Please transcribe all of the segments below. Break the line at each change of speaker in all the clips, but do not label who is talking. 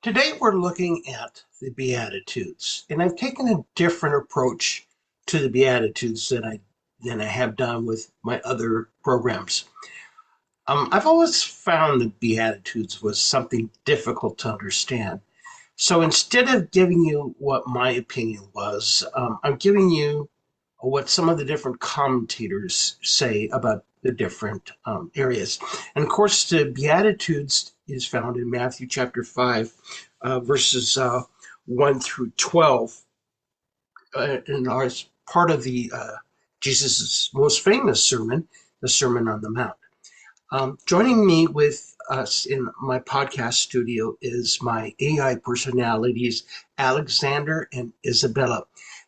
Today we're looking at the Beatitudes, and I've taken a different approach to the Beatitudes than I have done with my other programs. I've always found the Beatitudes was something difficult to understand. So instead of giving you what my opinion was, I'm giving you what some of the different commentators say about the different areas. And of course, the Beatitudes is found in Matthew chapter 5, verses 1 through 12, and are part of the Jesus' most famous sermon, the Sermon on the Mount. Joining me with us in my podcast studio is my AI personalities, Alexander and Isabella.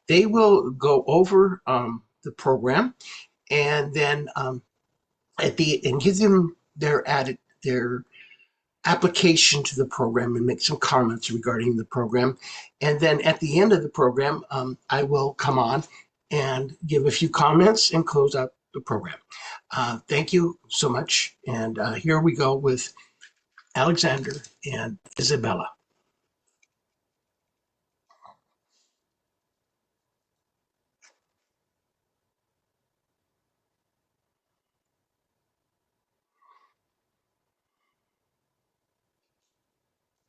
They will go over the program and then give them their application to the program and make some comments regarding the program. And then at the end of the program, I will come on and give a few comments and close out the program. Thank you so much. And here we go with Alexander and Isabella.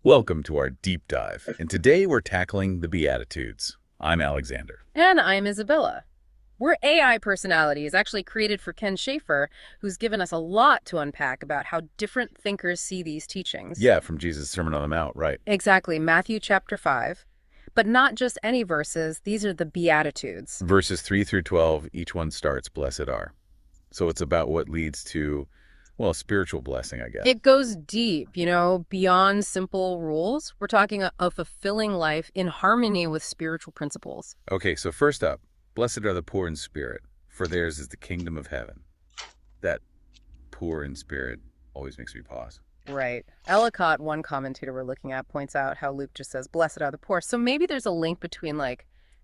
Welcome to our deep dive, and today we're tackling the Beatitudes. I'm Alexander.
And I'm Isabella. We're AI personalities, actually created for Ken Schaefer, who's given us a lot to unpack about how different thinkers see these teachings.
Yeah, from Jesus' Sermon on the Mount, right.
Exactly, Matthew chapter 5. But not just any verses, these are the Beatitudes.
Verses 3 through 12, each one starts, "Blessed are." So it's about what leads to, well, spiritual blessing, I guess.
It goes deep, beyond simple rules. We're talking a fulfilling life in harmony with spiritual principles.
Okay, so first up, blessed are the poor in spirit, for theirs is the kingdom of heaven. That poor in spirit always makes me pause.
Right. Ellicott, one commentator we're looking at, points out how Luke just says, blessed are the poor. So maybe there's a link between,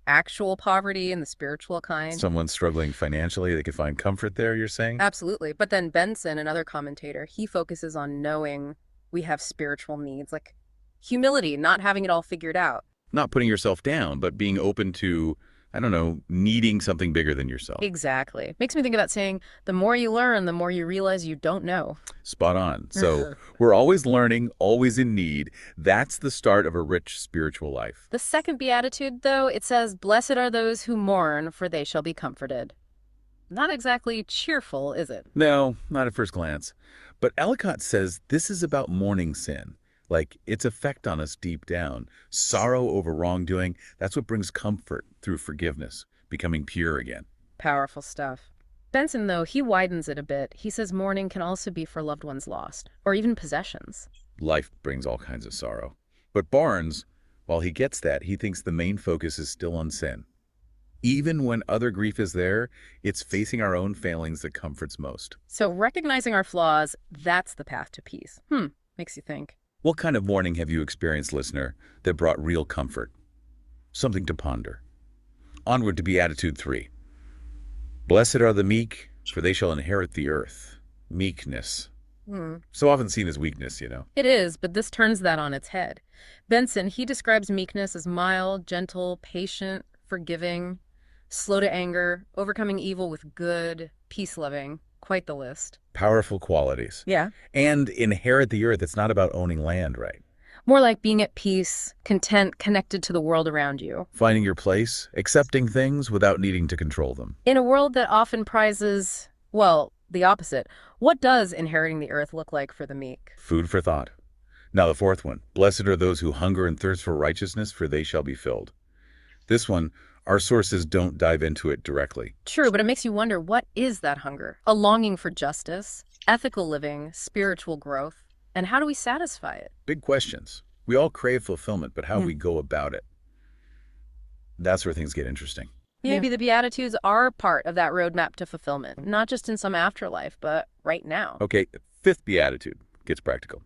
actual poverty and the spiritual kind.
Someone struggling financially, they could find comfort there, you're saying?
Absolutely. But then Benson, another commentator, he focuses on knowing we have spiritual needs, like humility, not having it all figured out.
Not putting yourself down, but being open to, needing something bigger than yourself.
Exactly. Makes me think of that saying, the more you learn, the more you realize you don't know.
Spot on. So we're always learning, always in need. That's the start of a rich spiritual life.
The second beatitude, though, it says, blessed are those who mourn, for they shall be comforted. Not exactly cheerful, is it?
No, not at first glance. But Ellicott says this is about mourning sin. Its effect on us deep down. Sorrow over wrongdoing, that's what brings comfort through forgiveness, becoming pure again.
Powerful stuff. Benson, though, he widens it a bit. He says mourning can also be for loved ones lost, or even possessions.
Life brings all kinds of sorrow. But Barnes, while he gets that, he thinks the main focus is still on sin. Even when other grief is there, it's facing our own failings that comforts most.
So recognizing our flaws, that's the path to peace. Makes you think.
What kind of mourning have you experienced, listener, that brought real comfort? Something to ponder. Onward to Beatitude 3. Blessed are the meek, for they shall inherit the earth. Meekness. So often seen as weakness,
It is, but this turns that on its head. Benson, he describes meekness as mild, gentle, patient, forgiving, slow to anger, overcoming evil with good, peace-loving. Quite the list.
Powerful qualities.
Yeah.
And inherit the earth. It's not about owning land, right?
More like being at peace, content, connected to the world around you.
Finding your place, accepting things without needing to control them.
In a world that often prizes, well, the opposite, what does inheriting the earth look like for the meek?
Food for thought. Now the fourth one. Blessed are those who hunger and thirst for righteousness, for they shall be filled. This one, our sources don't dive into it directly.
True, but it makes you wonder, what is that hunger? A longing for justice, ethical living, spiritual growth, and how do we satisfy it?
Big questions. We all crave fulfillment, but how we go about it, that's where things get interesting.
Maybe the Beatitudes are part of that roadmap to fulfillment, not just in some afterlife, but right now.
Okay, fifth Beatitude gets practical.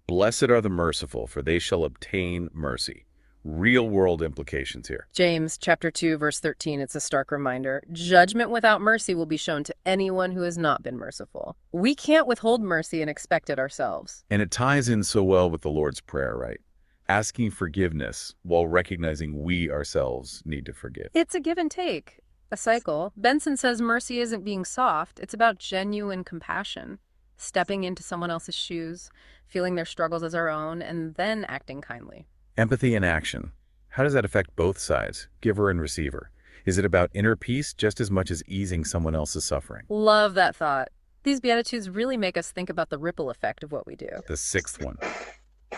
Blessed are the merciful, for they shall obtain mercy. Real-world implications here.
James chapter 2, verse 13, it's a stark reminder. Judgment without mercy will be shown to anyone who has not been merciful. We can't withhold mercy and expect it ourselves.
And it ties in so well with the Lord's Prayer, right? asking forgiveness while recognizing we ourselves need to forgive.
It's a give and take, a cycle. Benson says mercy isn't being soft, it's about genuine compassion, stepping into someone else's shoes, feeling their struggles as our own, and then acting kindly.
Empathy in action. How does that affect both sides, giver and receiver? Is it about inner peace just as much as easing someone else's suffering?
Love that thought. These Beatitudes really make us think about the ripple effect of what we do.
The sixth one.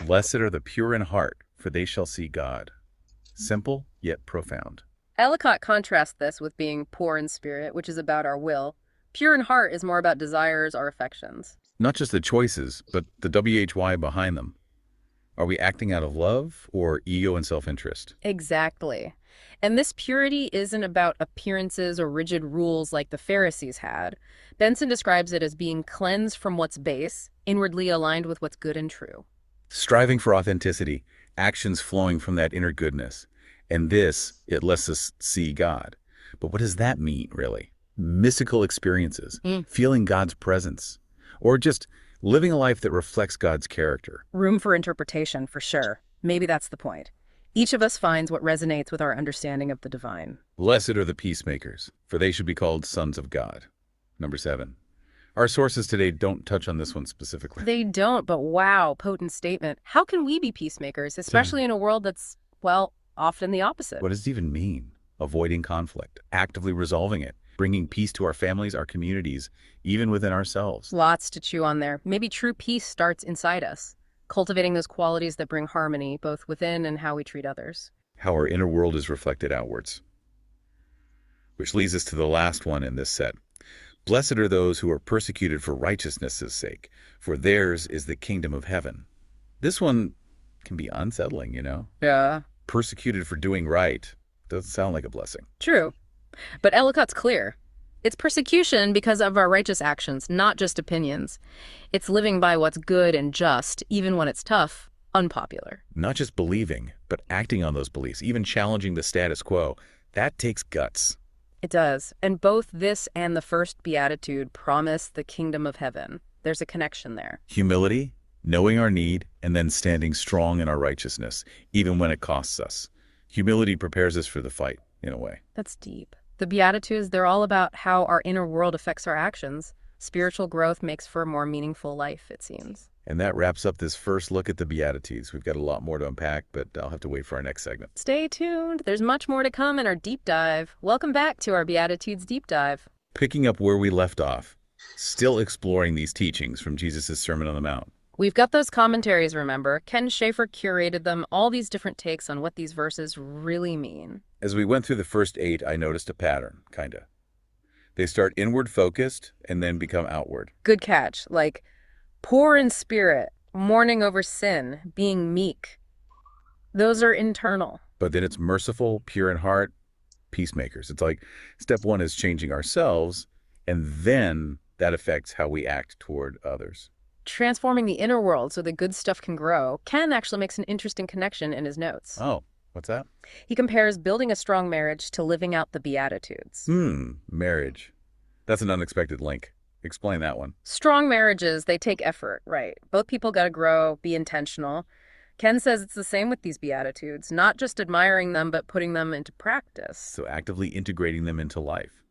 Blessed are the pure in heart, for they shall see God. Simple, yet profound.
Ellicott contrasts this with being poor in spirit, which is about our will. Pure in heart is more about desires or affections.
Not just the choices, but the WHY behind them. Are we acting out of love or ego and self-interest?
Exactly. And this purity isn't about appearances or rigid rules like the Pharisees had. Benson describes it as being cleansed from what's base, inwardly aligned with what's good and true.
Striving for authenticity, actions flowing from that inner goodness. And this, it lets us see God. But what does that mean, really? Mystical experiences, feeling God's presence, or just living a life that reflects God's character.
Room for interpretation, for sure. Maybe that's the point. Each of us finds what resonates with our understanding of the divine.
Blessed are the peacemakers, for they should be called sons of God. Number 7. Our sources today don't touch on this one specifically.
They don't, but wow, potent statement. How can we be peacemakers, especially in a world that's, well, often the opposite?
What does it even mean? Avoiding conflict, actively resolving it, bringing peace to our families, our communities, even within ourselves.
Lots to chew on there. Maybe true peace starts inside us, cultivating those qualities that bring harmony, both within and how we treat others.
How our inner world is reflected outwards. Which leads us to the last one in this set. Blessed are those who are persecuted for righteousness' sake, for theirs is the kingdom of heaven. This one can be unsettling, you know?
Yeah.
Persecuted for doing right doesn't sound like a blessing.
True. But Ellicott's clear. It's persecution because of our righteous actions, not just opinions. It's living by what's good and just, even when it's tough, unpopular.
Not just believing, but acting on those beliefs, even challenging the status quo. That takes guts.
It does. And both this and the first Beatitude promise the kingdom of heaven. There's a connection there.
Humility, knowing our need, and then standing strong in our righteousness, even when it costs us. Humility prepares us for the fight, in a way.
That's deep. The Beatitudes, they're all about how our inner world affects our actions. Spiritual growth makes for a more meaningful life, it seems.
And that wraps up this first look at the Beatitudes. We've got a lot more to unpack, but I'll have to wait for our next segment.
Stay tuned. There's much more to come in our deep dive. Welcome back to our Beatitudes deep dive.
Picking up where we left off, still exploring these teachings from Jesus' Sermon on the Mount.
We've got those commentaries, remember? Ken Schaefer curated them, all these different takes on what these verses really mean.
As we went through the first 8, I noticed a pattern, kinda. They start inward focused and then become outward.
Good catch. Like, poor in spirit, mourning over sin, being meek. Those are internal.
But then it's merciful, pure in heart, peacemakers. It's like step 1 is changing ourselves, and then that affects how we act toward others.
Transforming the inner world so the good stuff can grow. Ken actually makes an interesting connection in his notes.
Oh, what's that?
He compares building a strong marriage to living out the Beatitudes.
Marriage. That's an unexpected link. Explain that one.
Strong marriages, they take effort, right? Both people got to grow, be intentional. Ken says it's the same with these Beatitudes, not just admiring them, but putting them into practice.
So actively integrating them into life.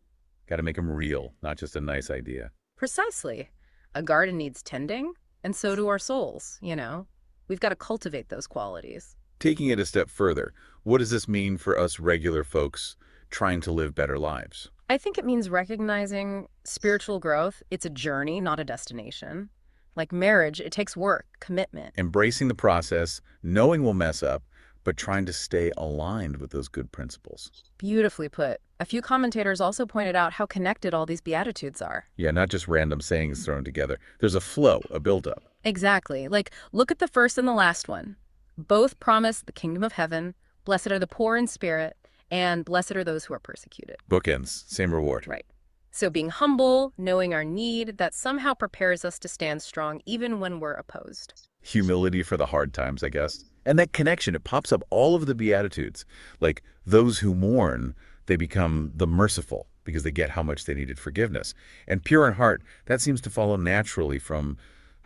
Got to make them real, not just a nice idea.
Precisely. A garden needs tending, and so do our souls, you know? We've got to cultivate those qualities.
Taking it a step further, what does this mean for us regular folks trying to live better lives?
I think it means recognizing spiritual growth. It's a journey, not a destination. Like marriage, it takes work, commitment.
Embracing the process, knowing we'll mess up, but trying to stay aligned with those good principles.
Beautifully put. A few commentators also pointed out how connected all these Beatitudes are.
Yeah, not just random sayings thrown together. There's a flow, a buildup.
Exactly. Like, look at the first and the last one. Both promise the kingdom of heaven, blessed are the poor in spirit, and blessed are those who are persecuted.
Bookends, same reward.
Right. So being humble, knowing our need, that somehow prepares us to stand strong even when we're opposed.
Humility for the hard times, I guess. And that connection, it pops up all of the Beatitudes. Like those who mourn, they become the merciful because they get how much they needed forgiveness. And pure in heart, that seems to follow naturally from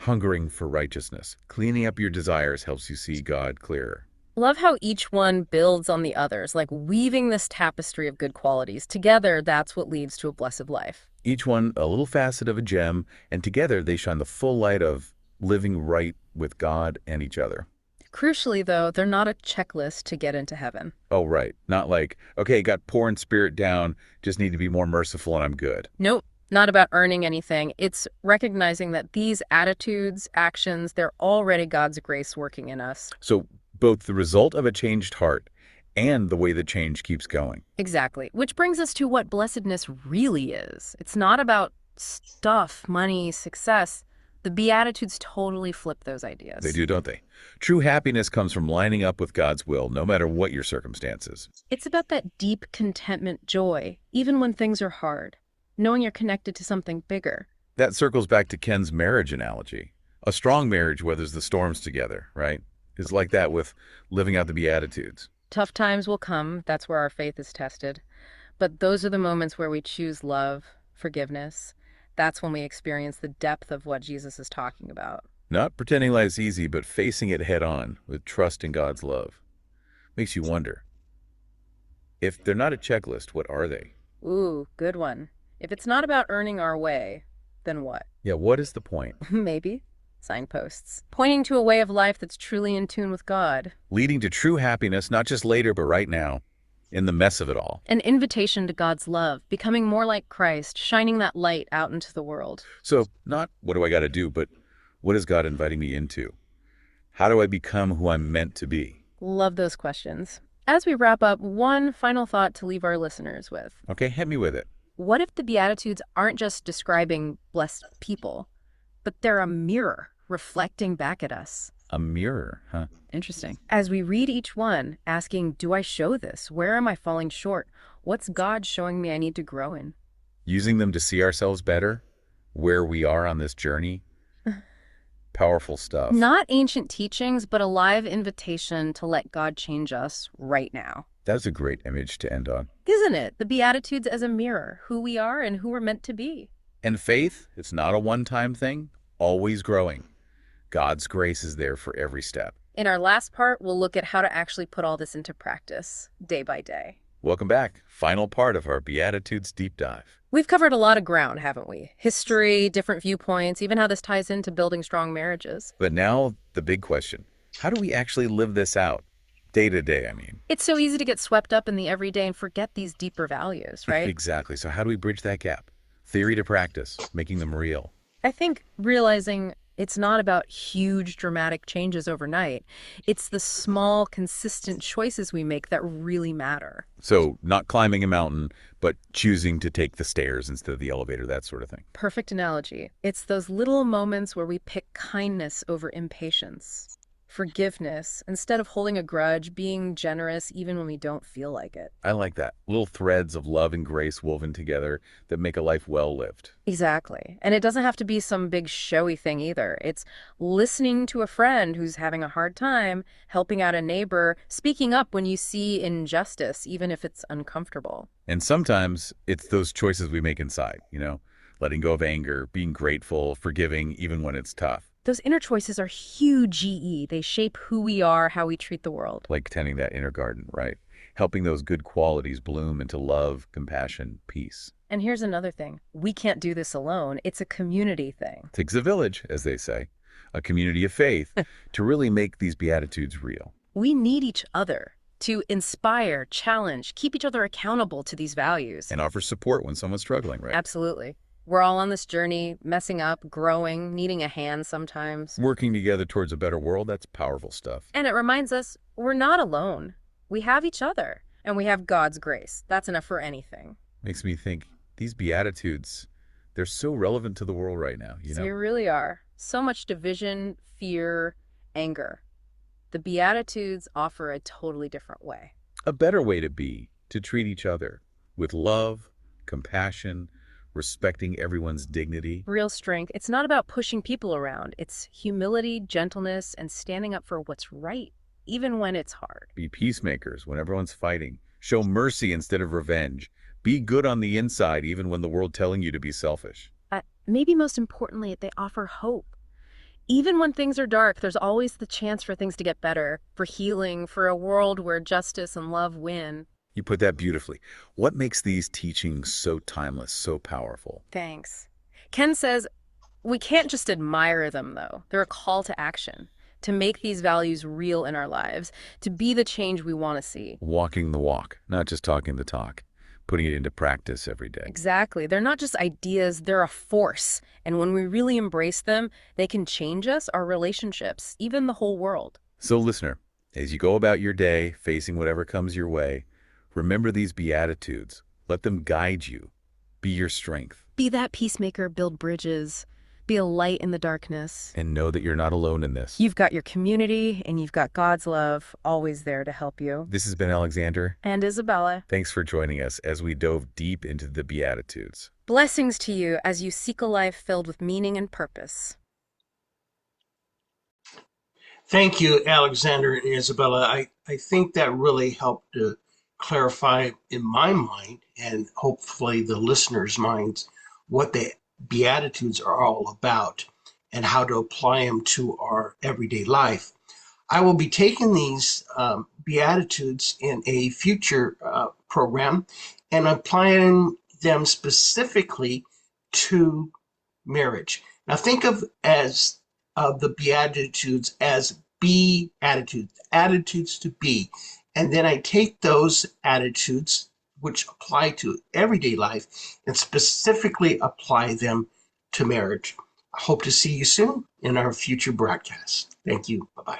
hungering for righteousness. Cleaning up your desires helps you see God clearer.
Love how each one builds on the others, like weaving this tapestry of good qualities. Together, that's what leads to a blessed life.
Each one a little facet of a gem, and together they shine the full light of living right with God and each other.
Crucially, though, they're not a checklist to get into heaven.
Oh, right. Not like, okay, got poor in spirit down, just need to be more merciful and I'm good.
Nope, not about earning anything. It's recognizing that these attitudes, actions, they're already God's grace working in us.
So both the result of a changed heart and the way the change keeps going.
Exactly. Which brings us to what blessedness really is. It's not about stuff, money, success. The Beatitudes totally flip those ideas.
They do, don't they? True happiness comes from lining up with God's will, no matter what your circumstances.
It's about that deep contentment joy, even when things are hard, knowing you're connected to something bigger.
That circles back to Ken's marriage analogy. A strong marriage weathers the storms together, right? It's like that with living out the Beatitudes.
Tough times will come. That's where our faith is tested. But those are the moments where we choose love, forgiveness. That's when we experience the depth of what Jesus is talking about.
Not pretending life's easy, but facing it head on with trust in God's love. Makes you wonder, if they're not a checklist, what are they?
Ooh, good one. If it's not about earning our way, then what?
Yeah, what is the point?
Maybe signposts, pointing to a way of life that's truly in tune with God.
Leading to true happiness, not just later, but right now, in the mess of it all.
An invitation to God's love, becoming more like Christ, shining that light out into the world.
So not what do I got to do, but what is God inviting me into? How do I become who I'm meant to be?
Love those questions. As we wrap up, one final thought to leave our listeners with.
Okay, hit me with it.
What if the Beatitudes aren't just describing blessed people, but they're a mirror reflecting back at us?
A mirror, huh?
Interesting. As we read each one, asking, do I show this? Where am I falling short? What's God showing me I need to grow in?
Using them to see ourselves better, where we are on this journey. Powerful stuff.
Not ancient teachings, but a live invitation to let God change us right now.
That's a great image to end on.
Isn't it? The Beatitudes as a mirror, who we are and who we're meant to be.
And faith, it's not a one-time thing, always growing. God's grace is there for every step.
In our last part, we'll look at how to actually put all this into practice, day by day.
Welcome back. Final part of our Beatitudes deep dive.
We've covered a lot of ground, haven't we? History, different viewpoints, even how this ties into building strong marriages.
But now, the big question. How do we actually live this out? Day to day, I mean.
It's so easy to get swept up in the everyday and forget these deeper values, right?
Exactly. So how do we bridge that gap? Theory to practice, making them real.
I think realizing it's not about huge, dramatic changes overnight. It's the small, consistent choices we make that really matter.
So not climbing a mountain, but choosing to take the stairs instead of the elevator, that sort of thing.
Perfect analogy. It's those little moments where we pick kindness over impatience, forgiveness, instead of holding a grudge, being generous even when we don't feel like it.
I like that. Little threads of love and grace woven together that make a life well lived.
Exactly. And it doesn't have to be some big showy thing either. It's listening to a friend who's having a hard time, helping out a neighbor, speaking up when you see injustice, even if it's uncomfortable.
And sometimes it's those choices we make inside, letting go of anger, being grateful, forgiving, even when it's tough.
Those inner choices are huge, GE. They shape who we are, how we treat the world.
Like tending that inner garden, right? Helping those good qualities bloom into love, compassion, peace.
And here's another thing. We can't do this alone. It's a community thing.
Takes a village, as they say, a community of faith to really make these Beatitudes real.
We need each other to inspire, challenge, keep each other accountable to these values.
And offer support when someone's struggling, right?
Absolutely. We're all on this journey, messing up, growing, needing a hand sometimes.
Working together towards a better world, that's powerful stuff.
And it reminds us we're not alone. We have each other, and we have God's grace. That's enough for anything.
Makes me think, these Beatitudes, they're so relevant to the world right now,
They really are. So much division, fear, anger. The Beatitudes offer a totally different way.
A better way to be, to treat each other with love, compassion, respecting everyone's dignity.
Real strength. It's not about pushing people around. It's humility, gentleness, and standing up for what's right, even when it's hard.
Be peacemakers when everyone's fighting. Show mercy instead of revenge. Be good on the inside, even when the world telling you to be selfish.
Maybe most importantly, they offer hope. Even when things are dark, there's always the chance for things to get better, for healing, for a world where justice and love win.
You put that beautifully. What makes these teachings so timeless, so powerful?
Thanks. Ken says we can't just admire them, though. They're a call to action, to make these values real in our lives, to be the change we want to see.
Walking the walk, not just talking the talk, putting it into practice every day.
Exactly. They're not just ideas, they're a force. And when we really embrace them, they can change us, our relationships, even the whole world.
So, listener, as you go about your day, facing whatever comes your way, remember these Beatitudes. Let them guide you. Be your strength.
Be that peacemaker, build bridges, be a light in the darkness.
And know that you're not alone in this.
You've got your community and you've got God's love always there to help you.
This has been Alexander.
And Isabella.
Thanks for joining us as we dove deep into the Beatitudes.
Blessings to you as you seek a life filled with meaning and purpose.
Thank you, Alexander and Isabella. I think that really helped to clarify in my mind and hopefully the listeners' minds what the Beatitudes are all about and how to apply them to our everyday life. I will be taking these Beatitudes in a future program and applying them specifically to marriage. Now think of the Beatitudes as be attitudes, attitudes to be. And then I take those attitudes which apply to everyday life and specifically apply them to marriage. I hope to see you soon in our future broadcasts. Thank you. Bye-bye.